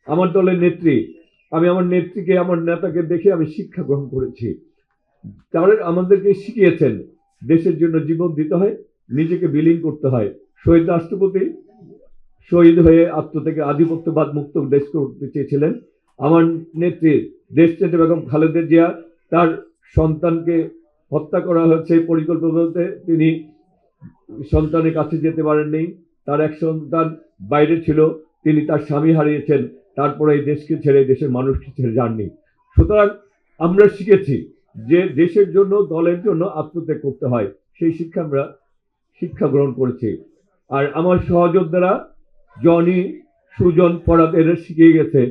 আমার দলের নেত্রী, আমি আমার নেত্রীকে, আমার নেতাকে দেখে আমি শিক্ষা গ্রহণ করেছি। তারা আমাদেরকে শিখিয়েছেন দেশের জন্য জীবন দিতে হয়, নিজেকে বিলীন করতে হয়। শহীদ রাষ্ট্রপতি শহীদ হয়ে আত্মত্যাগে আধিপত্যবাদ মুক্ত দেশ করতে চেয়েছিলেন। আমার নেত্রী দেশনেত্রী বেগম খালেদা জিয়া, তার সন্তানকে হত্যা করা হয়েছে পরিকল্পিতভাবে। তিনি সন্তানের কাছে যেতে পারেননি, তার এক সন্তান বাইরে ছিল, তিনি তার স্বামী হারিয়েছেন, তারপরে এই দেশকে ছেড়ে, দেশের মানুষকে ছেড়ে যাননি। সুতরাং আমরা শিখেছি যে দেশের জন্য, দলের জন্য আত্মত্যাগ করতে হয়। সেই শিক্ষা আমরা গ্রহণ করেছি। আর আমার সহযোদ্ধারা জনি, সুজন, ফরাদ এরা শিখিয়ে গেছে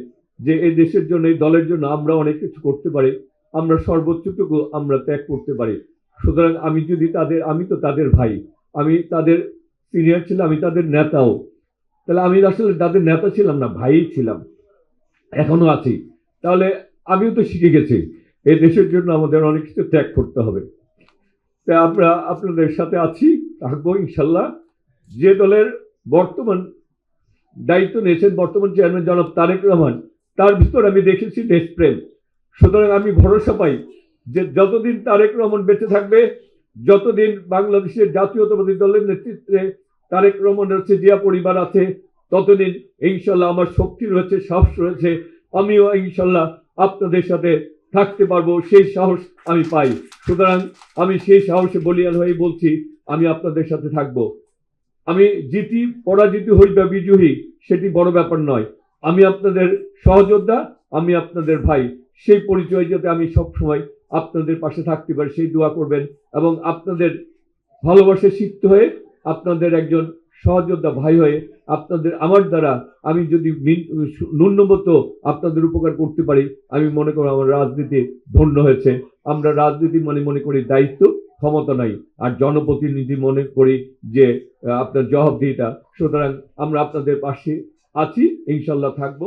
যে এই দেশের জন্য, এই দলের জন্য আমরা অনেক কিছু করতে পারি, আমরা সর্বোচ্চটুকু আমরা ত্যাগ করতে পারি। সুতরাং আমি যদি তাদের, আমি তো তাদের ভাই, আমি তাদের সিনিয়র ছিলাম, আমি তাদের নেতাও, তাহলে আমি আসলে তাদের নেতা ছিলাম না, ভাই ছিলাম, এখনো আছি। তাহলে আমিও তো শিখে গেছি এই দেশের জন্য আমাদের অনেক কিছু ত্যাগ করতে হবে। তাই আমরা আপনাদের সাথে আছি, থাকবো ইনশাল্লাহ। যে দলের বর্তমান দায়িত্ব নিয়েছেন বর্তমান চেয়ারম্যান জনাব তারেক রহমান, তার ভিতর আমি দেখেছি দেশপ্রেম। সুতরাং আমি ভরসা পাই যে যতদিন তারেক রহমান বেঁচে থাকবে, যতদিন বাংলাদেশের জাতীয়তাবাদী দলের নেতৃত্বে তারেক রহমানের হচ্ছে জিয়া পরিবার আছে, ততদিন ইনশাল্লাহ আমার শক্তি রয়েছে, সাহস রয়েছে, আমিও ইনশাল্লাহ আপনাদের সাথে থাকতে পারবো, সেই সাহস আমি পাই। সুতরাং আমি সেই সাহসে বলিয়ান হয়ে বলছি, আমি আপনাদের সাথে থাকবো। আমি জিতি, পরাজিত হই বা বিজয়ী, সেটি বড় ব্যাপার নয়। আমি আপনাদের সহযোদ্ধা, আমি আপনাদের ভাই, সেই পরিচয় যাতে আমি সবসময় আপনাদের পাশে থাকতে পারি, সেই দোয়া করবেন। এবং আপনাদের ভালোবাসা শিখত হয়ে, আপনাদের একজন সহযোদ্ধা ভাই হয়ে, আপনাদের আমার দ্বারা আমি যদি ন্যূনতম আপনাদের উপকার করতে পারি, আমি মনে করি আমার রাজনীতি ধন্য হয়েছে। আমরা রাজনীতি মনে করি দায়িত্ব, ক্ষমতা নাই। আর জনপ্রতিনিধি মনে করি যে আপনার জবাবদিহিতা। সুতরাং আমরা আপনাদের পাশে আছি, ইনশাল্লাহ থাকবো।